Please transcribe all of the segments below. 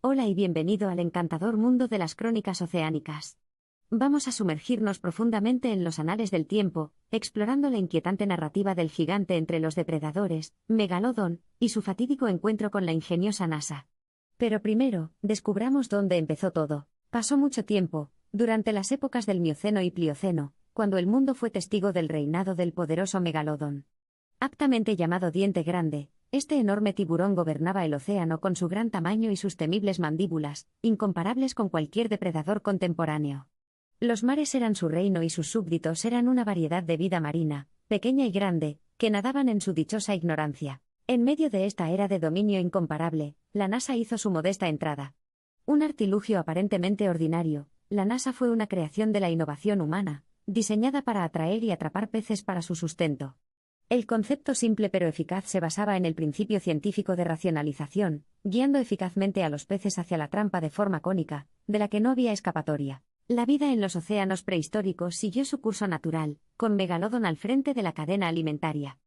Hola y bienvenido al encantador mundo de las crónicas oceánicas. Vamos a sumergirnos profundamente en los anales del tiempo, explorando la inquietante narrativa del gigante entre los depredadores, Megalodon, y su fatídico encuentro con la ingeniosa NASA. Pero primero, descubramos dónde empezó todo. Pasó mucho tiempo, durante las épocas del Mioceno y Plioceno, cuando el mundo fue testigo del reinado del poderoso Megalodon. Aptamente llamado Diente Grande, este enorme tiburón gobernaba el océano con su gran tamaño y sus temibles mandíbulas, incomparables con cualquier depredador contemporáneo. Los mares eran su reino y sus súbditos eran una variedad de vida marina, pequeña y grande, que nadaban en su dichosa ignorancia. En medio de esta era de dominio incomparable, la NASA hizo su modesta entrada. Un artilugio aparentemente ordinario, la NASA fue una creación de la innovación humana, diseñada para atraer y atrapar peces para su sustento. El concepto simple pero eficaz se basaba en el principio científico de racionalización, guiando eficazmente a los peces hacia la trampa de forma cónica, de la que no había escapatoria. La vida en los océanos prehistóricos siguió su curso natural, con Megalodon al frente de la cadena alimentaria.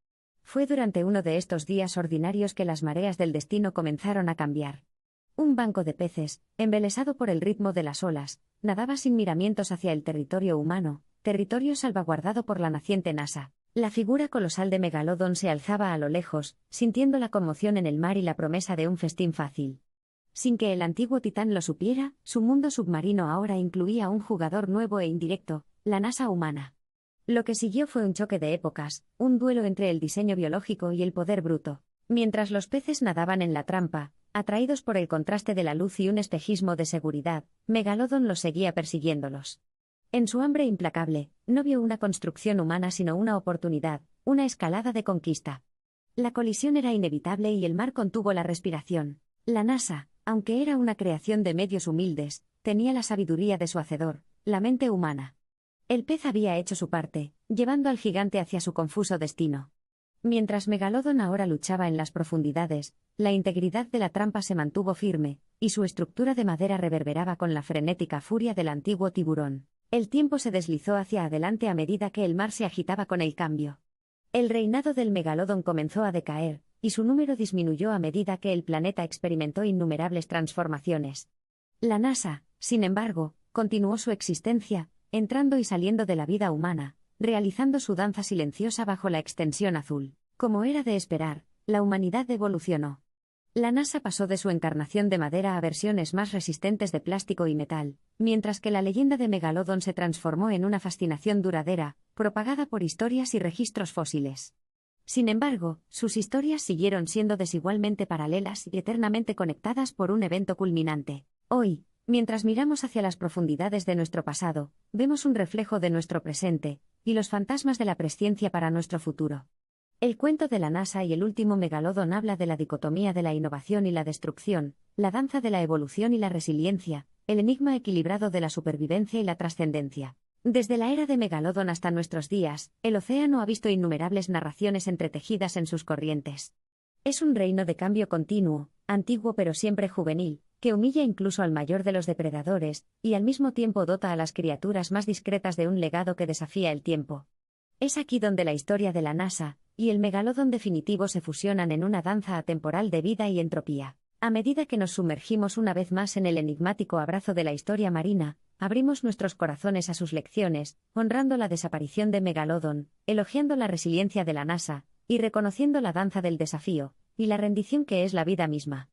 Fue durante uno de estos días ordinarios que las mareas del destino comenzaron a cambiar. Un banco de peces, embelesado por el ritmo de las olas, nadaba sin miramientos hacia el territorio humano, territorio salvaguardado por la naciente NASA. La figura colosal de Megalodon se alzaba a lo lejos, sintiendo la conmoción en el mar y la promesa de un festín fácil. Sin que el antiguo titán lo supiera, su mundo submarino ahora incluía un jugador nuevo e indirecto, la NASA humana. Lo que siguió fue un choque de épocas, un duelo entre el diseño biológico y el poder bruto. Mientras los peces nadaban en la trampa, atraídos por el contraste de la luz y un espejismo de seguridad, Megalodon los seguía persiguiéndolos. En su hambre implacable, no vio una construcción humana sino una oportunidad, una escalada de conquista. La colisión era inevitable y el mar contuvo la respiración. La NASA, aunque era una creación de medios humildes, tenía la sabiduría de su hacedor, la mente humana. El pez había hecho su parte, llevando al gigante hacia su confuso destino. Mientras Megalodon ahora luchaba en las profundidades, la integridad de la trampa se mantuvo firme, y su estructura de madera reverberaba con la frenética furia del antiguo tiburón. El tiempo se deslizó hacia adelante a medida que el mar se agitaba con el cambio. El reinado del Megalodon comenzó a decaer, y su número disminuyó a medida que el planeta experimentó innumerables transformaciones. La NASA, sin embargo, continuó su existencia, entrando y saliendo de la vida humana, realizando su danza silenciosa bajo la extensión azul. Como era de esperar, la humanidad evolucionó. La NASA pasó de su encarnación de madera a versiones más resistentes de plástico y metal, mientras que la leyenda de Megalodon se transformó en una fascinación duradera, propagada por historias y registros fósiles. Sin embargo, sus historias siguieron siendo desigualmente paralelas y eternamente conectadas por un evento culminante. Hoy, mientras miramos hacia las profundidades de nuestro pasado, vemos un reflejo de nuestro presente, y los fantasmas de la presciencia para nuestro futuro. El cuento de la NASA y el último Megalodon habla de la dicotomía de la innovación y la destrucción, la danza de la evolución y la resiliencia, el enigma equilibrado de la supervivencia y la trascendencia. Desde la era de Megalodon hasta nuestros días, el océano ha visto innumerables narraciones entretejidas en sus corrientes. Es un reino de cambio continuo, antiguo pero siempre juvenil, que humilla incluso al mayor de los depredadores, y al mismo tiempo dota a las criaturas más discretas de un legado que desafía el tiempo. Es aquí donde la historia de la NASA y el Megalodon definitivo se fusionan en una danza atemporal de vida y entropía. A medida que nos sumergimos una vez más en el enigmático abrazo de la historia marina, abrimos nuestros corazones a sus lecciones, honrando la desaparición de Megalodon, elogiando la resiliencia de la NASA, y reconociendo la danza del desafío, y la rendición que es la vida misma.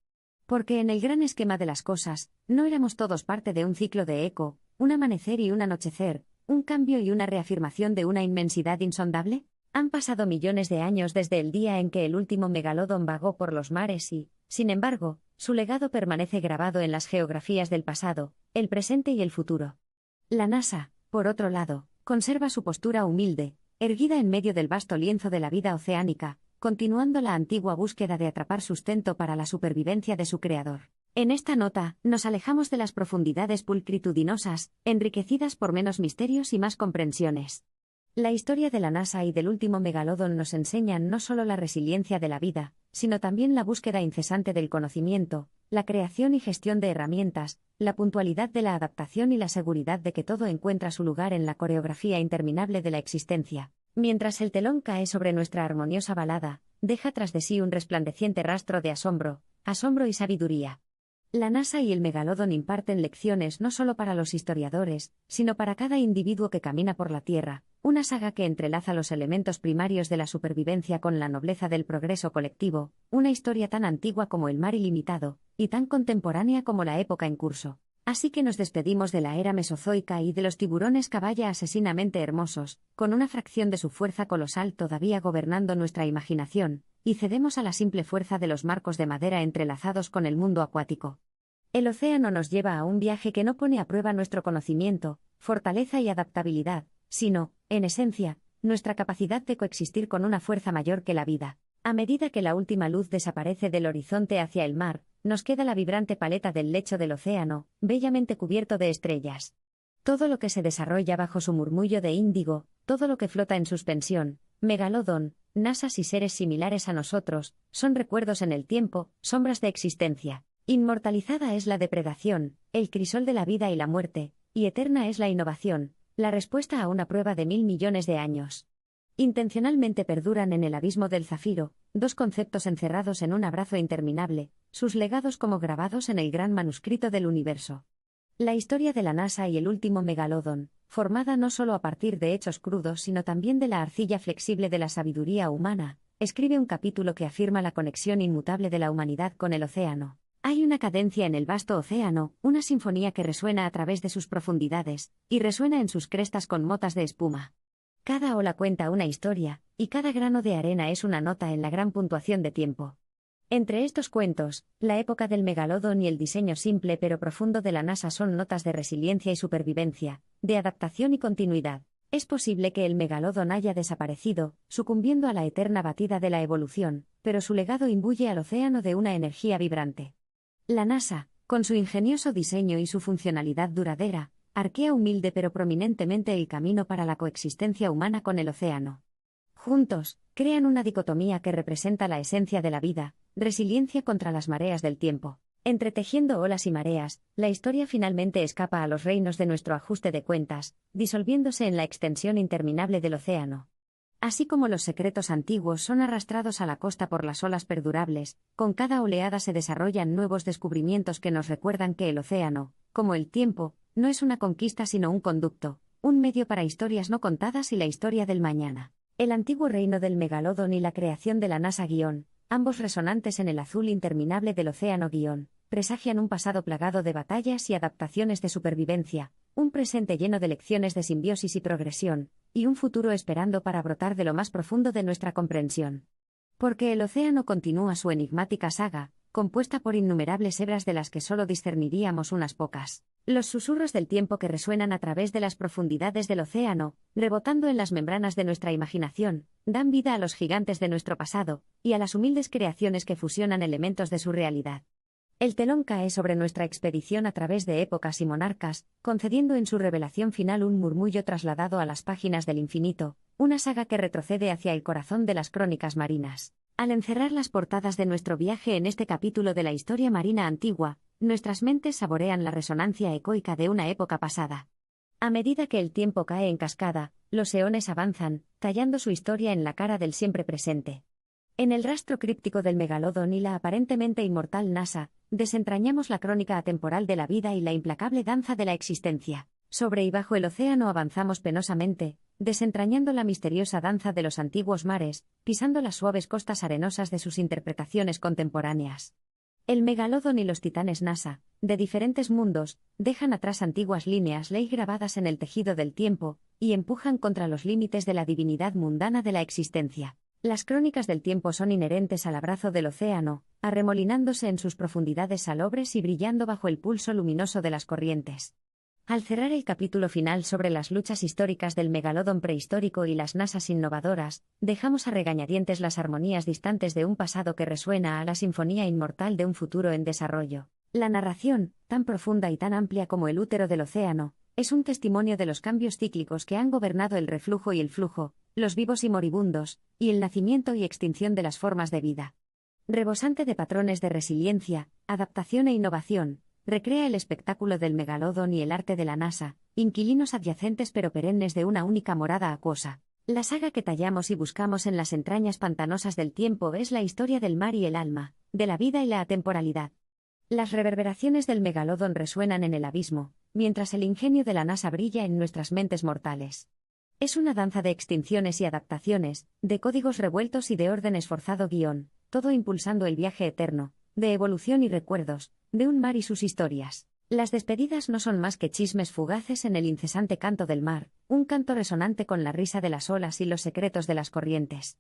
Porque en el gran esquema de las cosas, ¿no éramos todos parte de un ciclo de eco, un amanecer y un anochecer, un cambio y una reafirmación de una inmensidad insondable? Han pasado millones de años desde el día en que el último Megalodon vagó por los mares y, sin embargo, su legado permanece grabado en las geografías del pasado, el presente y el futuro. La NASA, por otro lado, conserva su postura humilde, erguida en medio del vasto lienzo de la vida oceánica, continuando la antigua búsqueda de atrapar sustento para la supervivencia de su creador. En esta nota, nos alejamos de las profundidades pulcritudinosas, enriquecidas por menos misterios y más comprensiones. La historia de la NASA y del último Megalodon nos enseñan no solo la resiliencia de la vida, sino también la búsqueda incesante del conocimiento, la creación y gestión de herramientas, la puntualidad de la adaptación y la seguridad de que todo encuentra su lugar en la coreografía interminable de la existencia. Mientras el telón cae sobre nuestra armoniosa balada, deja tras de sí un resplandeciente rastro de asombro y sabiduría. La NASA y el Megalodon imparten lecciones no solo para los historiadores, sino para cada individuo que camina por la Tierra, una saga que entrelaza los elementos primarios de la supervivencia con la nobleza del progreso colectivo, una historia tan antigua como el mar ilimitado, y tan contemporánea como la época en curso. Así que nos despedimos de la era mesozoica y de los tiburones caballa asesinamente hermosos, con una fracción de su fuerza colosal todavía gobernando nuestra imaginación, y cedemos a la simple fuerza de los marcos de madera entrelazados con el mundo acuático. El océano nos lleva a un viaje que no pone a prueba nuestro conocimiento, fortaleza y adaptabilidad, sino, en esencia, nuestra capacidad de coexistir con una fuerza mayor que la vida. A medida que la última luz desaparece del horizonte hacia el mar, nos queda la vibrante paleta del lecho del océano, bellamente cubierto de estrellas. Todo lo que se desarrolla bajo su murmullo de índigo, todo lo que flota en suspensión, Megalodon, nasas y seres similares a nosotros, son recuerdos en el tiempo, sombras de existencia. Inmortalizada es la depredación, el crisol de la vida y la muerte, y eterna es la innovación, la respuesta a una prueba de 1.000 millones de años. Intencionalmente perduran en el abismo del zafiro, dos conceptos encerrados en un abrazo interminable, sus legados como grabados en el gran manuscrito del universo. La historia de la NASA y el último Megalodon, formada no solo a partir de hechos crudos sino también de la arcilla flexible de la sabiduría humana, escribe un capítulo que afirma la conexión inmutable de la humanidad con el océano. Hay una cadencia en el vasto océano, una sinfonía que resuena a través de sus profundidades, y resuena en sus crestas con motas de espuma. Cada ola cuenta una historia, y cada grano de arena es una nota en la gran puntuación de tiempo. Entre estos cuentos, la época del Megalodon y el diseño simple pero profundo de la NASA son notas de resiliencia y supervivencia, de adaptación y continuidad. Es posible que el Megalodon haya desaparecido, sucumbiendo a la eterna batida de la evolución, pero su legado imbuye al océano de una energía vibrante. La NASA, con su ingenioso diseño y su funcionalidad duradera, arquea humilde pero prominentemente el camino para la coexistencia humana con el océano. Juntos, crean una dicotomía que representa la esencia de la vida, resiliencia contra las mareas del tiempo. Entretejiendo olas y mareas, la historia finalmente escapa a los reinos de nuestro ajuste de cuentas, disolviéndose en la extensión interminable del océano. Así como los secretos antiguos son arrastrados a la costa por las olas perdurables, con cada oleada se desarrollan nuevos descubrimientos que nos recuerdan que el océano, como el tiempo, no es una conquista sino un conducto, un medio para historias no contadas y la historia del mañana. El antiguo reino del Megalodon y la creación de la NASA ambos resonantes en el azul interminable del océano presagian un pasado plagado de batallas y adaptaciones de supervivencia, un presente lleno de lecciones de simbiosis y progresión, y un futuro esperando para brotar de lo más profundo de nuestra comprensión. Porque el océano continúa su enigmática saga, compuesta por innumerables hebras de las que solo discerniríamos unas pocas. Los susurros del tiempo que resuenan a través de las profundidades del océano, rebotando en las membranas de nuestra imaginación, dan vida a los gigantes de nuestro pasado, y a las humildes creaciones que fusionan elementos de su realidad. El telón cae sobre nuestra expedición a través de épocas y monarcas, concediendo en su revelación final un murmullo trasladado a las páginas del infinito, una saga que retrocede hacia el corazón de las crónicas marinas. Al encerrar las portadas de nuestro viaje en este capítulo de la historia marina antigua, nuestras mentes saborean la resonancia ecoica de una época pasada. A medida que el tiempo cae en cascada, los eones avanzan, tallando su historia en la cara del siempre presente. En el rastro críptico del Megalodon y la aparentemente inmortal NASA, desentrañamos la crónica atemporal de la vida y la implacable danza de la existencia. Sobre y bajo el océano avanzamos penosamente, desentrañando la misteriosa danza de los antiguos mares, pisando las suaves costas arenosas de sus interpretaciones contemporáneas. El Megalodon y los titanes NASA, de diferentes mundos, dejan atrás antiguas líneas ley grabadas en el tejido del tiempo, y empujan contra los límites de la divinidad mundana de la existencia. Las crónicas del tiempo son inherentes al abrazo del océano, arremolinándose en sus profundidades salobres y brillando bajo el pulso luminoso de las corrientes. Al cerrar el capítulo final sobre las luchas históricas del Megalodon prehistórico y las nasas innovadoras, dejamos a regañadientes las armonías distantes de un pasado que resuena a la sinfonía inmortal de un futuro en desarrollo. La narración, tan profunda y tan amplia como el útero del océano, es un testimonio de los cambios cíclicos que han gobernado el reflujo y el flujo, los vivos y moribundos, y el nacimiento y extinción de las formas de vida. Rebosante de patrones de resiliencia, adaptación e innovación, recrea el espectáculo del Megalodon y el arte de la NASA, inquilinos adyacentes pero perennes de una única morada acuosa. La saga que tallamos y buscamos en las entrañas pantanosas del tiempo es la historia del mar y el alma, de la vida y la atemporalidad. Las reverberaciones del megalodón resuenan en el abismo, mientras el ingenio de la NASA brilla en nuestras mentes mortales. Es una danza de extinciones y adaptaciones, de códigos revueltos y de orden esforzado guión, todo impulsando el viaje eterno, de evolución y recuerdos, de un mar y sus historias. Las despedidas no son más que chismes fugaces en el incesante canto del mar, un canto resonante con la risa de las olas y los secretos de las corrientes.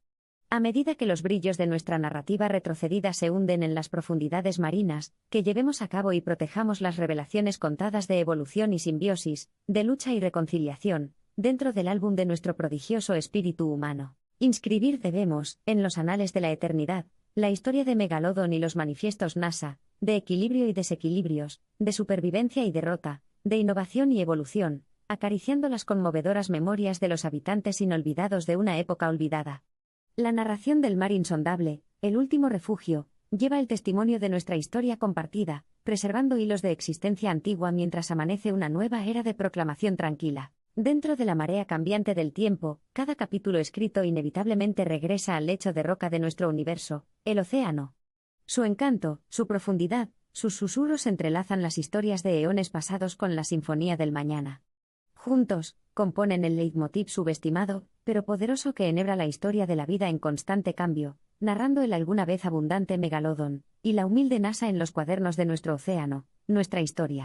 A medida que los brillos de nuestra narrativa retrocedida se hunden en las profundidades marinas, que llevemos a cabo y protejamos las revelaciones contadas de evolución y simbiosis, de lucha y reconciliación, dentro del álbum de nuestro prodigioso espíritu humano. Inscribir debemos, en los anales de la eternidad, la historia de Megalodon y los manifiestos NASA, de equilibrio y desequilibrios, de supervivencia y derrota, de innovación y evolución, acariciando las conmovedoras memorias de los habitantes inolvidados de una época olvidada. La narración del mar insondable, el último refugio, lleva el testimonio de nuestra historia compartida, preservando hilos de existencia antigua mientras amanece una nueva era de proclamación tranquila. Dentro de la marea cambiante del tiempo, cada capítulo escrito inevitablemente regresa al lecho de roca de nuestro universo, el océano. Su encanto, su profundidad, sus susurros entrelazan las historias de eones pasados con la sinfonía del mañana. Juntos, componen el leitmotiv subestimado, pero poderoso que enhebra la historia de la vida en constante cambio, narrando el alguna vez abundante megalodón, y la humilde NASA en los cuadernos de nuestro océano, nuestra historia.